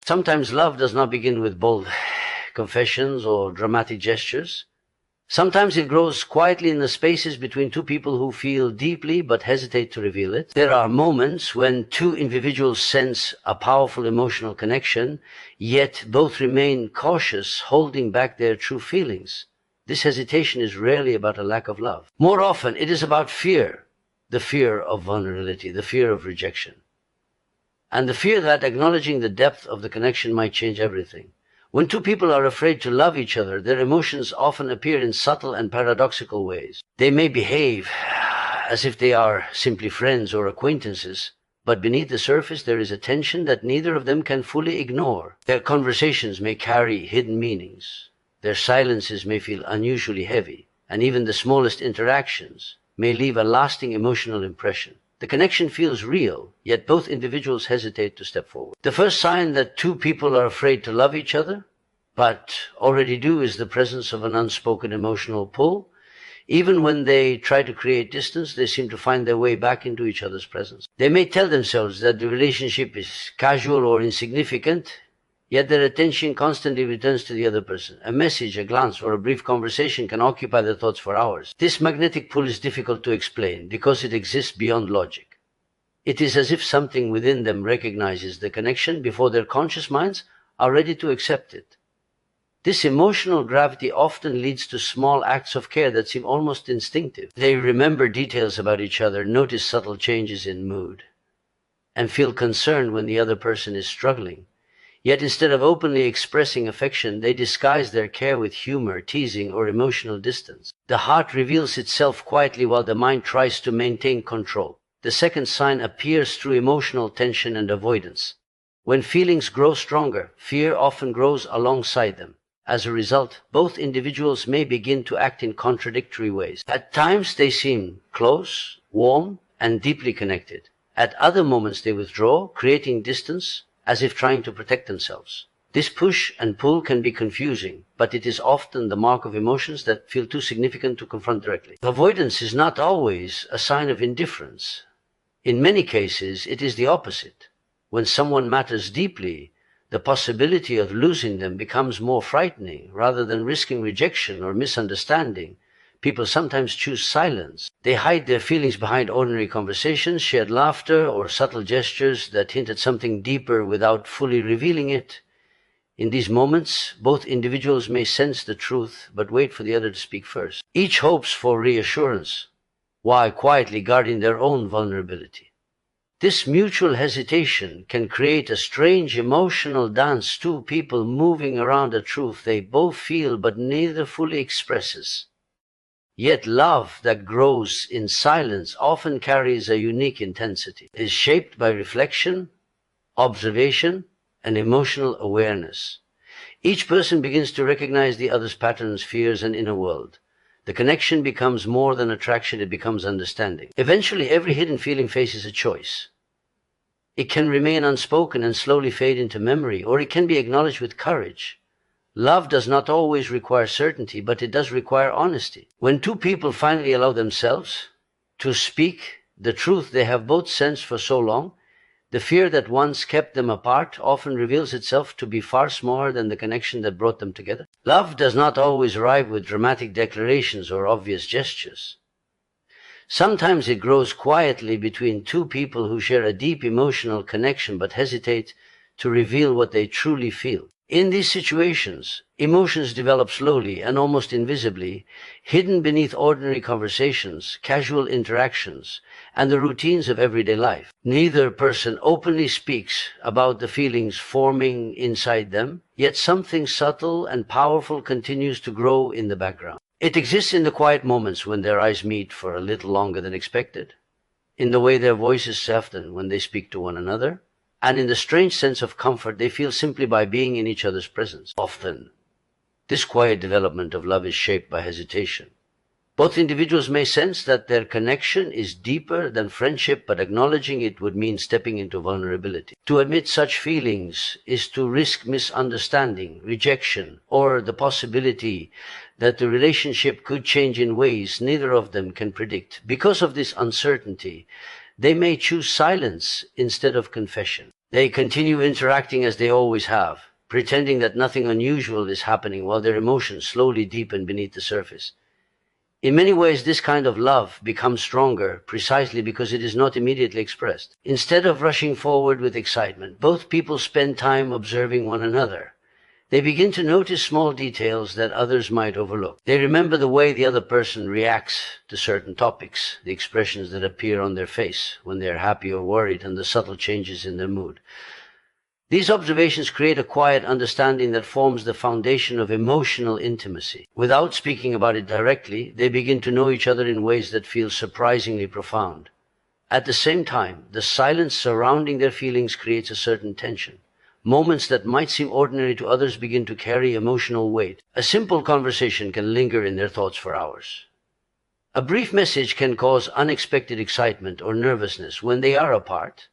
Sometimes love does not begin with bold confessions or dramatic gestures. Sometimes it grows quietly in the spaces between two people who feel deeply but hesitate to reveal it. There are moments when two individuals sense a powerful emotional connection, yet both remain cautious, holding back their true feelings. This hesitation is rarely about a lack of love. More often, it is about fear, the fear of vulnerability, the fear of rejection, and the fear that acknowledging the depth of the connection might change everything. When two people are afraid to love each other, their emotions often appear in subtle and paradoxical ways. They may behave as if they are simply friends or acquaintances, but beneath the surface there is a tension that neither of them can fully ignore. Their conversations may carry hidden meanings. Their silences may feel unusually heavy, and even the smallest interactions may leave a lasting emotional impression. The connection feels real, yet both individuals hesitate to step forward. The first sign that two people are afraid to love each other, but already do, is the presence of an unspoken emotional pull. Even when they try to create distance, they seem to find their way back into each other's presence. They may tell themselves that the relationship is casual or insignificant, yet their attention constantly returns to the other person. A message, a glance, or a brief conversation can occupy their thoughts for hours. This magnetic pull is difficult to explain because it exists beyond logic. It is as if something within them recognizes the connection before their conscious minds are ready to accept it. This emotional gravity often leads to small acts of care that seem almost instinctive. They remember details about each other, notice subtle changes in mood, and feel concerned when the other person is struggling. Yet instead of openly expressing affection, they disguise their care with humor, teasing, or emotional distance. The heart reveals itself quietly while the mind tries to maintain control. The second sign appears through emotional tension and avoidance. When feelings grow stronger, fear often grows alongside them. As a result, both individuals may begin to act in contradictory ways. At times they seem close, warm, and deeply connected. At other moments they withdraw, creating distance, as if trying to protect themselves. This push and pull can be confusing, but it is often the mark of emotions that feel too significant to confront directly. Avoidance is not always a sign of indifference. In many cases, it is the opposite. When someone matters deeply, the possibility of losing them becomes more frightening. Rather than risking rejection or misunderstanding, people sometimes choose silence. They hide their feelings behind ordinary conversations, shared laughter, or subtle gestures that hint at something deeper without fully revealing it. In these moments, both individuals may sense the truth, but wait for the other to speak first. Each hopes for reassurance, while quietly guarding their own vulnerability. This mutual hesitation can create a strange emotional dance, two people moving around a truth they both feel but neither fully expresses. Yet love that grows in silence often carries a unique intensity. It is shaped by reflection, observation, and emotional awareness. Each person begins to recognize the other's patterns, fears, and inner world. The connection becomes more than attraction, it becomes understanding. Eventually, every hidden feeling faces a choice. It can remain unspoken and slowly fade into memory, or it can be acknowledged with courage. Love does not always require certainty, but it does require honesty. When two people finally allow themselves to speak the truth they have both sensed for so long, the fear that once kept them apart often reveals itself to be far smaller than the connection that brought them together. Love does not always arrive with dramatic declarations or obvious gestures. Sometimes it grows quietly between two people who share a deep emotional connection but hesitate to reveal what they truly feel. In these situations, emotions develop slowly and almost invisibly, hidden beneath ordinary conversations, casual interactions, and the routines of everyday life. Neither person openly speaks about the feelings forming inside them, yet something subtle and powerful continues to grow in the background. It exists in the quiet moments when their eyes meet for a little longer than expected, in the way their voices soften when they speak to one another, and in the strange sense of comfort they feel simply by being in each other's presence. Often, this quiet development of love is shaped by hesitation. Both individuals may sense that their connection is deeper than friendship, but acknowledging it would mean stepping into vulnerability. To admit such feelings is to risk misunderstanding, rejection, or the possibility that the relationship could change in ways neither of them can predict. Because of this uncertainty, they may choose silence instead of confession. They continue interacting as they always have, pretending that nothing unusual is happening while their emotions slowly deepen beneath the surface. In many ways, this kind of love becomes stronger precisely because it is not immediately expressed. Instead of rushing forward with excitement, both people spend time observing one another. They begin to notice small details that others might overlook. They remember the way the other person reacts to certain topics, the expressions that appear on their face when they are happy or worried, and the subtle changes in their mood. These observations create a quiet understanding that forms the foundation of emotional intimacy. Without speaking about it directly, they begin to know each other in ways that feel surprisingly profound. At the same time, the silence surrounding their feelings creates a certain tension. Moments that might seem ordinary to others begin to carry emotional weight. A simple conversation can linger in their thoughts for hours. A brief message can cause unexpected excitement or nervousness when they are apart.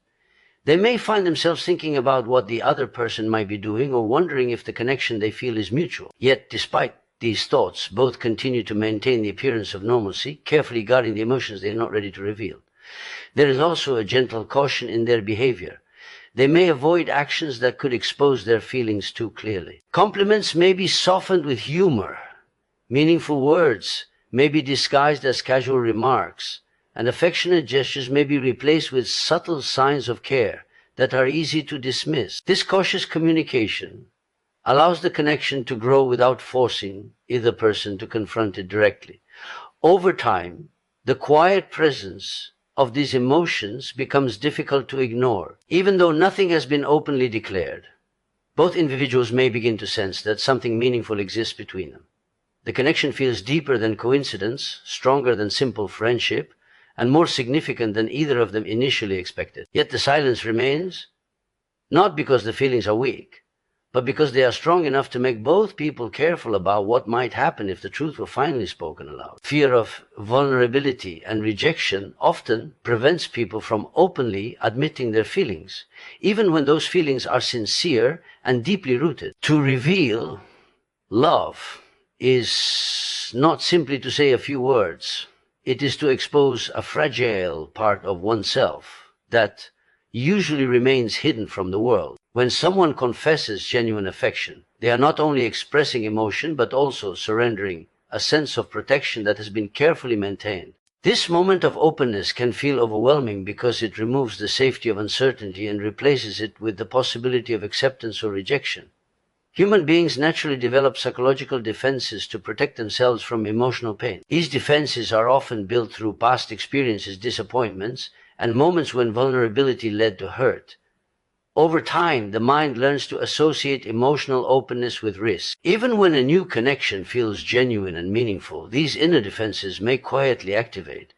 They may find themselves thinking about what the other person might be doing or wondering if the connection they feel is mutual. Yet, despite these thoughts, both continue to maintain the appearance of normalcy, carefully guarding the emotions they are not ready to reveal. There is also a gentle caution in their behavior. They may avoid actions that could expose their feelings too clearly. Compliments may be softened with humor. Meaningful words may be disguised as casual remarks, and affectionate gestures may be replaced with subtle signs of care that are easy to dismiss. This cautious communication allows the connection to grow without forcing either person to confront it directly. Over time, the quiet presence of these emotions becomes difficult to ignore. Even though nothing has been openly declared, both individuals may begin to sense that something meaningful exists between them. The connection feels deeper than coincidence, stronger than simple friendship, and more significant than either of them initially expected. Yet the silence remains, not because the feelings are weak, but because they are strong enough to make both people careful about what might happen if the truth were finally spoken aloud. Fear of vulnerability and rejection often prevents people from openly admitting their feelings, even when those feelings are sincere and deeply rooted. To reveal love is not simply to say a few words. It is to expose a fragile part of oneself that usually remains hidden from the world. When someone confesses genuine affection, they are not only expressing emotion but also surrendering a sense of protection that has been carefully maintained. This moment of openness can feel overwhelming because it removes the safety of uncertainty and replaces it with the possibility of acceptance or rejection. Human beings naturally develop psychological defenses to protect themselves from emotional pain. These defenses are often built through past experiences, disappointments, and moments when vulnerability led to hurt. Over time, the mind learns to associate emotional openness with risk. Even when a new connection feels genuine and meaningful, these inner defenses may quietly activate.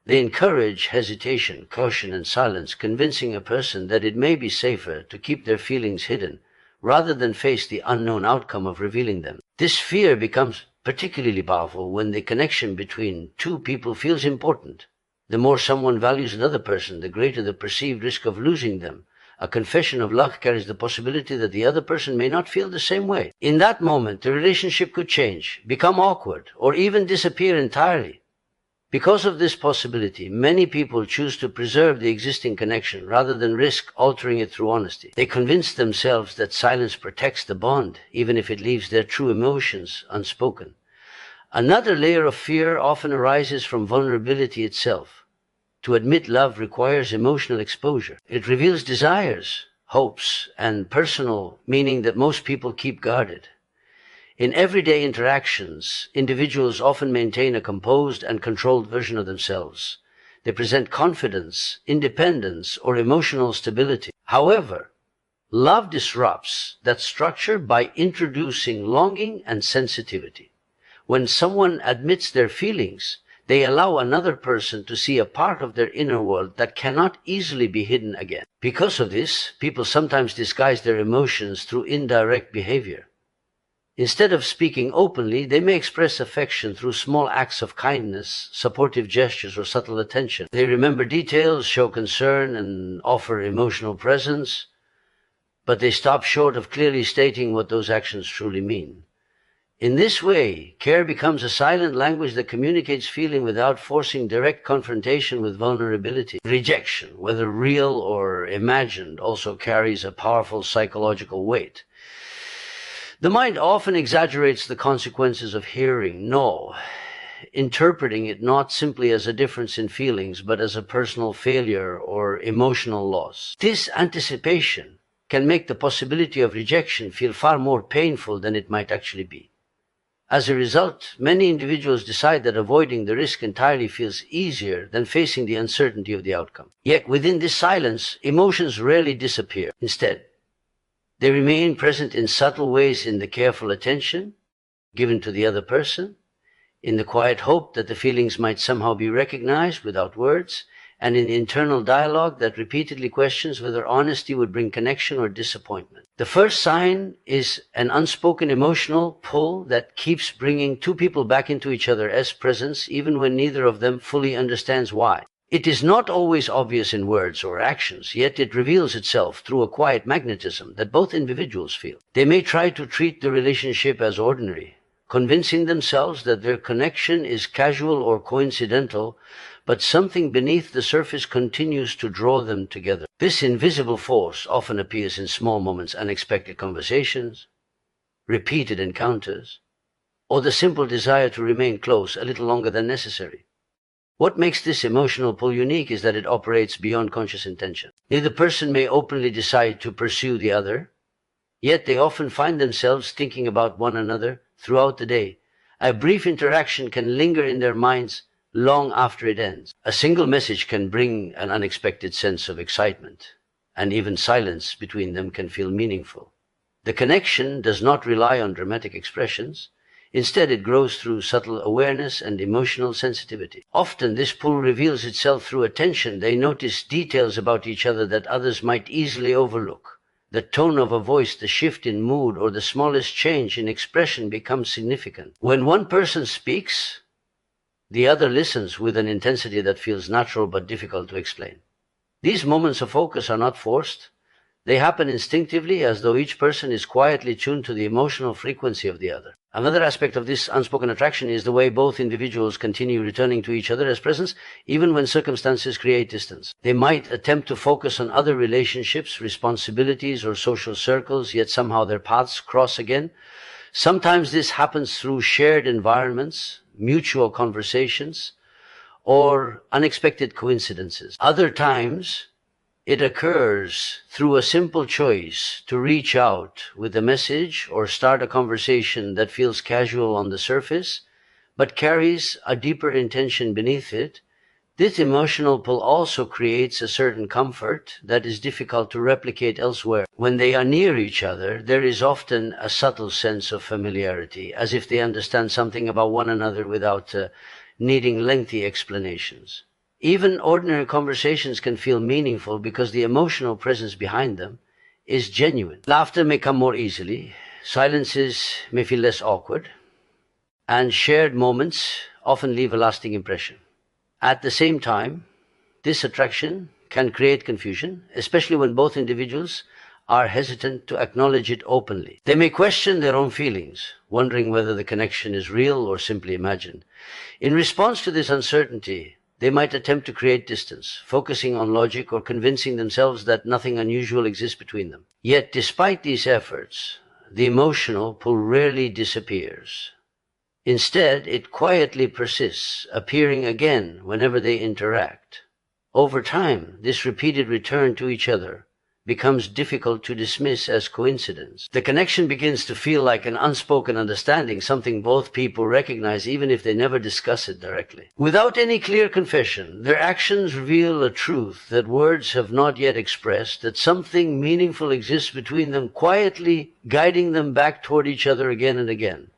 They encourage hesitation, caution, and silence, convincing a person that it may be safer to keep their feelings hidden rather than face the unknown outcome of revealing them. This fear becomes particularly powerful when the connection between two people feels important. The more someone values another person, the greater the perceived risk of losing them. A confession of love carries the possibility that the other person may not feel the same way. In that moment, the relationship could change, become awkward, or even disappear entirely. Because of this possibility, many people choose to preserve the existing connection rather than risk altering it through honesty. They convince themselves that silence protects the bond, even if it leaves their true emotions unspoken. Another layer of fear often arises from vulnerability itself. To admit love requires emotional exposure. It reveals desires, hopes, and personal meaning that most people keep guarded. In everyday interactions, individuals often maintain a composed and controlled version of themselves. They present confidence, independence, or emotional stability. However, love disrupts that structure by introducing longing and sensitivity. When someone admits their feelings, they allow another person to see a part of their inner world that cannot easily be hidden again. Because of this, people sometimes disguise their emotions through indirect behavior. Instead of speaking openly, they may express affection through small acts of kindness, supportive gestures, or subtle attention. They remember details, show concern, and offer emotional presence, but they stop short of clearly stating what those actions truly mean. In this way, care becomes a silent language that communicates feeling without forcing direct confrontation with vulnerability. Rejection, whether real or imagined, also carries a powerful psychological weight. The mind often exaggerates the consequences of hearing no, interpreting it not simply as a difference in feelings, but as a personal failure or emotional loss. This anticipation can make the possibility of rejection feel far more painful than it might actually be. As a result, many individuals decide that avoiding the risk entirely feels easier than facing the uncertainty of the outcome. Yet within this silence, emotions rarely disappear. Instead, they remain present in subtle ways in the careful attention given to the other person, in the quiet hope that the feelings might somehow be recognized without words, and in internal dialogue that repeatedly questions whether honesty would bring connection or disappointment. The first sign is an unspoken emotional pull that keeps bringing two people back into each other as presence, even when neither of them fully understands why. It is not always obvious in words or actions, yet it reveals itself through a quiet magnetism that both individuals feel. They may try to treat the relationship as ordinary, convincing themselves that their connection is casual or coincidental, but something beneath the surface continues to draw them together. This invisible force often appears in small moments, unexpected conversations, repeated encounters, or the simple desire to remain close a little longer than necessary. What makes this emotional pull unique is that it operates beyond conscious intention. Neither person may openly decide to pursue the other, yet they often find themselves thinking about one another throughout the day. A brief interaction can linger in their minds long after it ends. A single message can bring an unexpected sense of excitement, and even silence between them can feel meaningful. The connection does not rely on dramatic expressions. Instead, it grows through subtle awareness and emotional sensitivity. Often, this pull reveals itself through attention. They notice details about each other that others might easily overlook. The tone of a voice, the shift in mood, or the smallest change in expression becomes significant. When one person speaks, the other listens with an intensity that feels natural but difficult to explain. These moments of focus are not forced. They happen instinctively, as though each person is quietly tuned to the emotional frequency of the other. Another aspect of this unspoken attraction is the way both individuals continue returning to each other as presence, even when circumstances create distance. They might attempt to focus on other relationships, responsibilities, or social circles, yet somehow their paths cross again. Sometimes this happens through shared environments, mutual conversations, or unexpected coincidences. Other times, it occurs through a simple choice to reach out with a message or start a conversation that feels casual on the surface, but carries a deeper intention beneath it. This emotional pull also creates a certain comfort that is difficult to replicate elsewhere. When they are near each other, there is often a subtle sense of familiarity, as if they understand something about one another without needing lengthy explanations. Even ordinary conversations can feel meaningful because the emotional presence behind them is genuine. Laughter may come more easily, silences may feel less awkward, and shared moments often leave a lasting impression. At the same time, this attraction can create confusion, especially when both individuals are hesitant to acknowledge it openly. They may question their own feelings, wondering whether the connection is real or simply imagined. In response to this uncertainty, they might attempt to create distance, focusing on logic or convincing themselves that nothing unusual exists between them. Yet, despite these efforts, the emotional pull rarely disappears. Instead, it quietly persists, appearing again whenever they interact. Over time, this repeated return to each other becomes difficult to dismiss as coincidence. The connection begins to feel like an unspoken understanding, something both people recognize even if they never discuss it directly. Without any clear confession, their actions reveal a truth that words have not yet expressed, that something meaningful exists between them, quietly guiding them back toward each other again and again.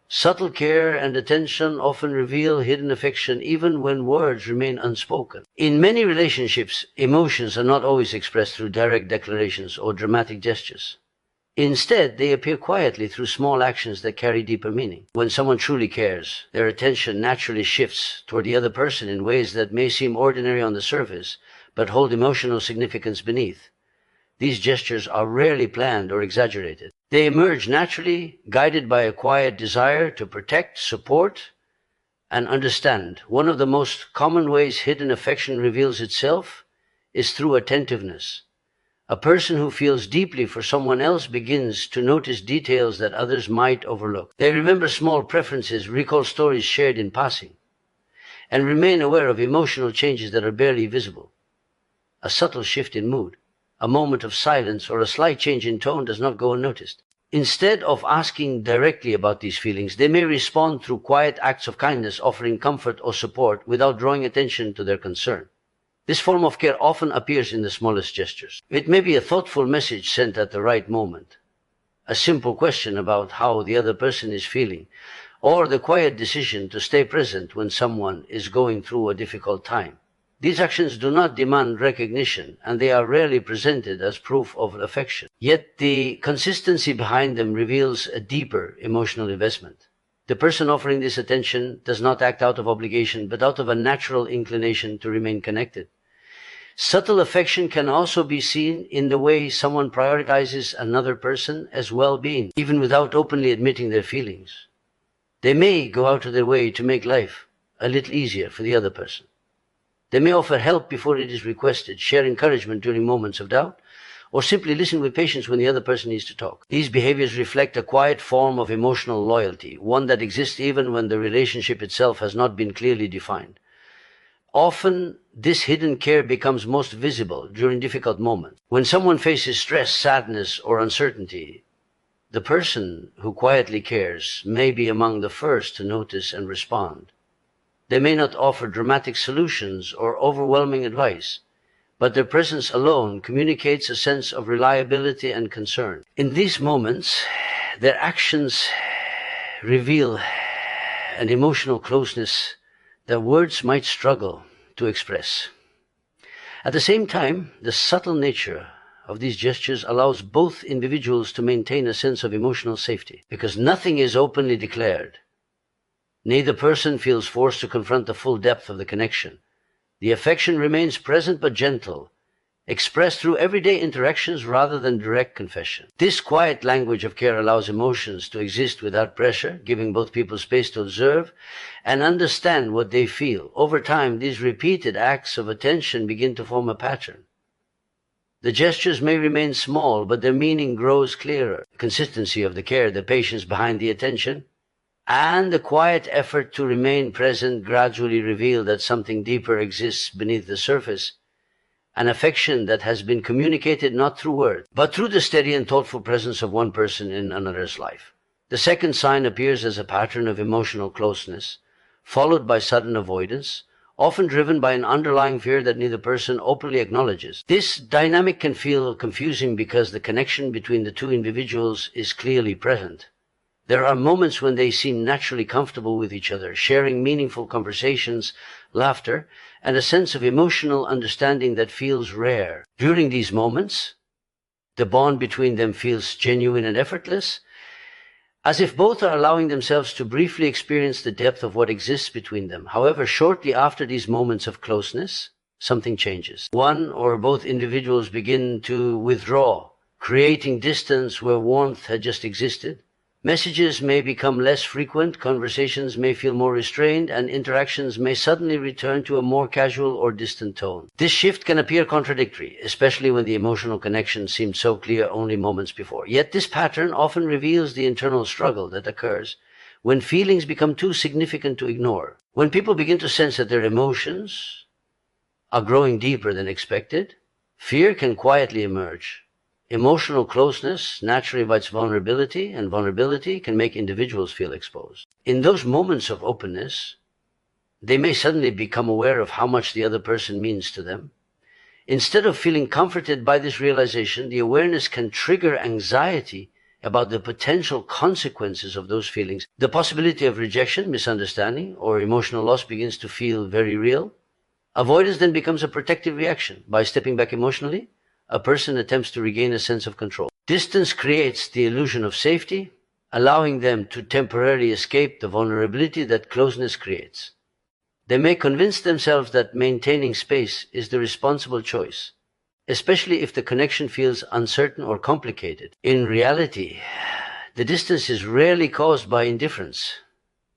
Subtle care and attention often reveal hidden affection even when words remain unspoken. In many relationships, emotions are not always expressed through direct declarations or dramatic gestures. Instead, they appear quietly through small actions that carry deeper meaning. When someone truly cares, their attention naturally shifts toward the other person in ways that may seem ordinary on the surface, but hold emotional significance beneath. These gestures are rarely planned or exaggerated. They emerge naturally, guided by a quiet desire to protect, support, and understand. One of the most common ways hidden affection reveals itself is through attentiveness. A person who feels deeply for someone else begins to notice details that others might overlook. They remember small preferences, recall stories shared in passing, and remain aware of emotional changes that are barely visible. A subtle shift in mood, a moment of silence, or a slight change in tone does not go unnoticed. Instead of asking directly about these feelings, they may respond through quiet acts of kindness, offering comfort or support without drawing attention to their concern. This form of care often appears in the smallest gestures. It may be a thoughtful message sent at the right moment, a simple question about how the other person is feeling, or the quiet decision to stay present when someone is going through a difficult time. These actions do not demand recognition, and they are rarely presented as proof of affection. Yet the consistency behind them reveals a deeper emotional investment. The person offering this attention does not act out of obligation, but out of a natural inclination to remain connected. Subtle affection can also be seen in the way someone prioritizes another person as well-being, even without openly admitting their feelings. They may go out of their way to make life a little easier for the other person. They may offer help before it is requested, share encouragement during moments of doubt, or simply listen with patience when the other person needs to talk. These behaviors reflect a quiet form of emotional loyalty, one that exists even when the relationship itself has not been clearly defined. Often, this hidden care becomes most visible during difficult moments. When someone faces stress, sadness, or uncertainty, the person who quietly cares may be among the first to notice and respond. They may not offer dramatic solutions or overwhelming advice, but their presence alone communicates a sense of reliability and concern. In these moments, their actions reveal an emotional closeness that words might struggle to express. At the same time, the subtle nature of these gestures allows both individuals to maintain a sense of emotional safety, because nothing is openly declared. Neither person feels forced to confront the full depth of the connection. The affection remains present but gentle, expressed through everyday interactions rather than direct confession. This quiet language of care allows emotions to exist without pressure, giving both people space to observe and understand what they feel. Over time, these repeated acts of attention begin to form a pattern. The gestures may remain small, but their meaning grows clearer. The consistency of the care, the patience behind the attention, and the quiet effort to remain present gradually reveal that something deeper exists beneath the surface, an affection that has been communicated not through words, but through the steady and thoughtful presence of one person in another's life. The second sign appears as a pattern of emotional closeness, followed by sudden avoidance, often driven by an underlying fear that neither person openly acknowledges. This dynamic can feel confusing because the connection between the two individuals is clearly present. There are moments when they seem naturally comfortable with each other, sharing meaningful conversations, laughter, and a sense of emotional understanding that feels rare. During these moments, the bond between them feels genuine and effortless, as if both are allowing themselves to briefly experience the depth of what exists between them. However, shortly after these moments of closeness, something changes. One or both individuals begin to withdraw, creating distance where warmth had just existed. Messages may become less frequent, conversations may feel more restrained, and interactions may suddenly return to a more casual or distant tone. This shift can appear contradictory, especially when the emotional connection seemed so clear only moments before. Yet this pattern often reveals the internal struggle that occurs when feelings become too significant to ignore. When people begin to sense that their emotions are growing deeper than expected, fear can quietly emerge. Emotional closeness naturally invites vulnerability, and vulnerability can make individuals feel exposed. In those moments of openness, they may suddenly become aware of how much the other person means to them. Instead of feeling comforted by this realization, the awareness can trigger anxiety about the potential consequences of those feelings. The possibility of rejection, misunderstanding, or emotional loss begins to feel very real. Avoidance then becomes a protective reaction. By stepping back emotionally, a person attempts to regain a sense of control. Distance creates the illusion of safety, allowing them to temporarily escape the vulnerability that closeness creates. They may convince themselves that maintaining space is the responsible choice, especially if the connection feels uncertain or complicated. In reality, the distance is rarely caused by indifference.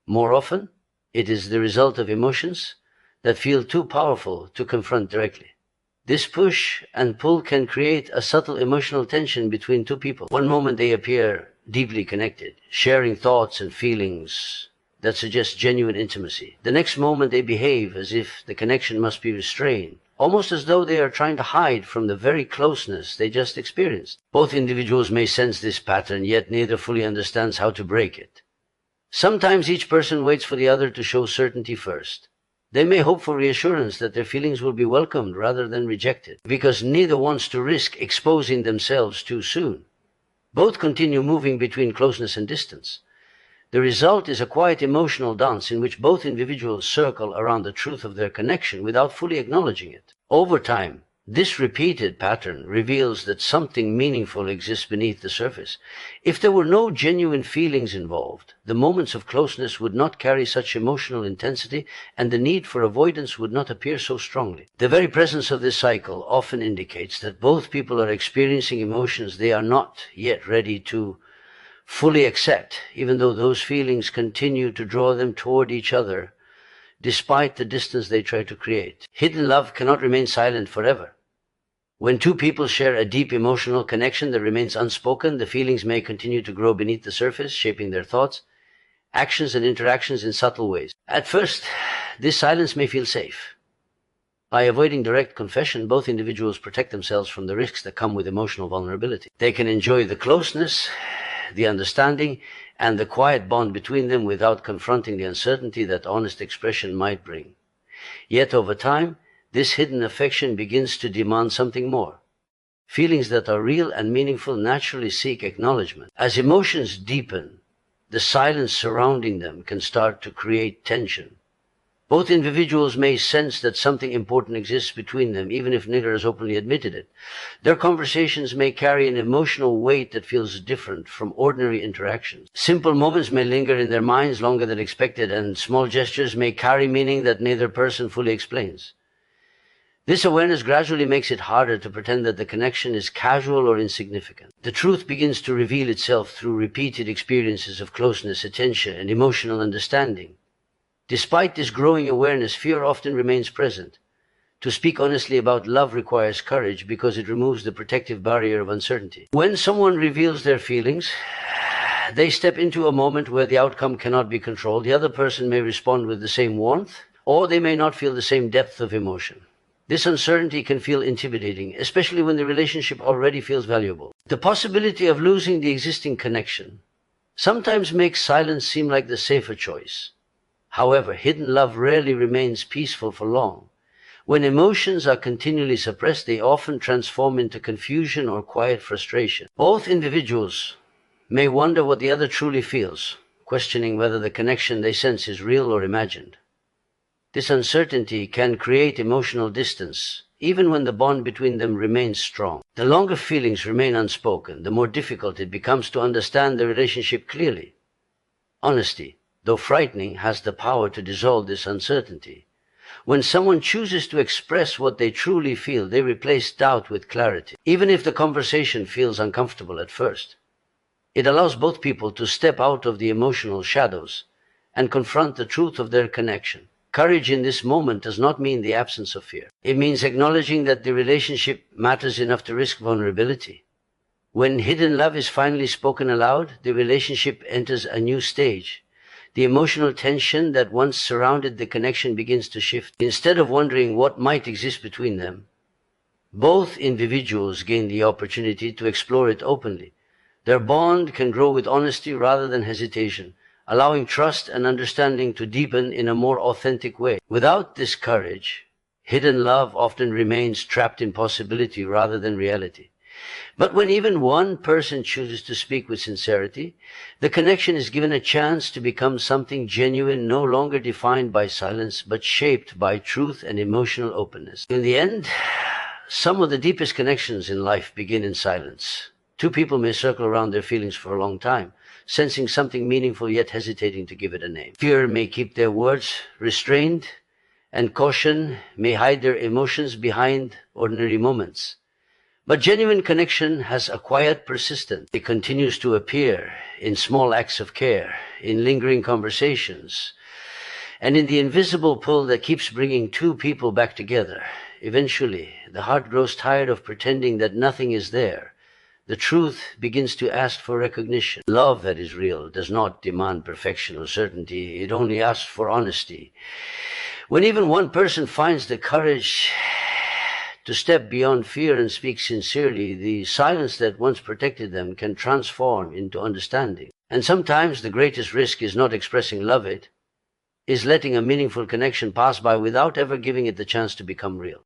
More often, it is the result of emotions that feel too powerful to confront directly. This push and pull can create a subtle emotional tension between two people. One moment they appear deeply connected, sharing thoughts and feelings that suggest genuine intimacy. The next moment they behave as if the connection must be restrained, almost as though they are trying to hide from the very closeness they just experienced. Both individuals may sense this pattern, yet neither fully understands how to break it. Sometimes each person waits for the other to show certainty first. They may hope for reassurance that their feelings will be welcomed rather than rejected, because neither wants to risk exposing themselves too soon. Both continue moving between closeness and distance. The result is a quiet emotional dance in which both individuals circle around the truth of their connection without fully acknowledging it. Over time, this repeated pattern reveals that something meaningful exists beneath the surface. If there were no genuine feelings involved, the moments of closeness would not carry such emotional intensity, and the need for avoidance would not appear so strongly. The very presence of this cycle often indicates that both people are experiencing emotions they are not yet ready to fully accept, even though those feelings continue to draw them toward each other, despite the distance they try to create. Hidden love cannot remain silent forever. When two people share a deep emotional connection that remains unspoken, the feelings may continue to grow beneath the surface, shaping their thoughts, actions, and interactions in subtle ways. At first, this silence may feel safe. By avoiding direct confession, both individuals protect themselves from the risks that come with emotional vulnerability. They can enjoy the closeness, the understanding, and the quiet bond between them without confronting the uncertainty that honest expression might bring. Yet over time, this hidden affection begins to demand something more. Feelings that are real and meaningful naturally seek acknowledgement. As emotions deepen, the silence surrounding them can start to create tension. Both individuals may sense that something important exists between them, even if neither has openly admitted it. Their conversations may carry an emotional weight that feels different from ordinary interactions. Simple moments may linger in their minds longer than expected, and small gestures may carry meaning that neither person fully explains. This awareness gradually makes it harder to pretend that the connection is casual or insignificant. The truth begins to reveal itself through repeated experiences of closeness, attention, and emotional understanding. Despite this growing awareness, fear often remains present. To speak honestly about love requires courage because it removes the protective barrier of uncertainty. When someone reveals their feelings, they step into a moment where the outcome cannot be controlled. The other person may respond with the same warmth, or they may not feel the same depth of emotion. This uncertainty can feel intimidating, especially when the relationship already feels valuable. The possibility of losing the existing connection sometimes makes silence seem like the safer choice. However, hidden love rarely remains peaceful for long. When emotions are continually suppressed, they often transform into confusion or quiet frustration. Both individuals may wonder what the other truly feels, questioning whether the connection they sense is real or imagined. This uncertainty can create emotional distance, even when the bond between them remains strong. The longer feelings remain unspoken, the more difficult it becomes to understand the relationship clearly. Honesty, though frightening, has the power to dissolve this uncertainty. When someone chooses to express what they truly feel, they replace doubt with clarity. Even if the conversation feels uncomfortable at first, it allows both people to step out of the emotional shadows and confront the truth of their connection. Courage in this moment does not mean the absence of fear. It means acknowledging that the relationship matters enough to risk vulnerability. When hidden love is finally spoken aloud, the relationship enters a new stage. The emotional tension that once surrounded the connection begins to shift. Instead of wondering what might exist between them, both individuals gain the opportunity to explore it openly. Their bond can grow with honesty rather than hesitation, allowing trust and understanding to deepen in a more authentic way. Without this courage, hidden love often remains trapped in possibility rather than reality. But when even one person chooses to speak with sincerity, the connection is given a chance to become something genuine, no longer defined by silence, but shaped by truth and emotional openness. In the end, some of the deepest connections in life begin in silence. Two people may circle around their feelings for a long time, sensing something meaningful yet hesitating to give it a name. Fear may keep their words restrained, and caution may hide their emotions behind ordinary moments. But genuine connection has a quiet persistence. It continues to appear in small acts of care, in lingering conversations, and in the invisible pull that keeps bringing two people back together. Eventually, the heart grows tired of pretending that nothing is there. The truth begins to ask for recognition. Love that is real does not demand perfection or certainty. It only asks for honesty. When even one person finds the courage to step beyond fear and speak sincerely, the silence that once protected them can transform into understanding. And sometimes the greatest risk is not expressing love, it is letting a meaningful connection pass by without ever giving it the chance to become real.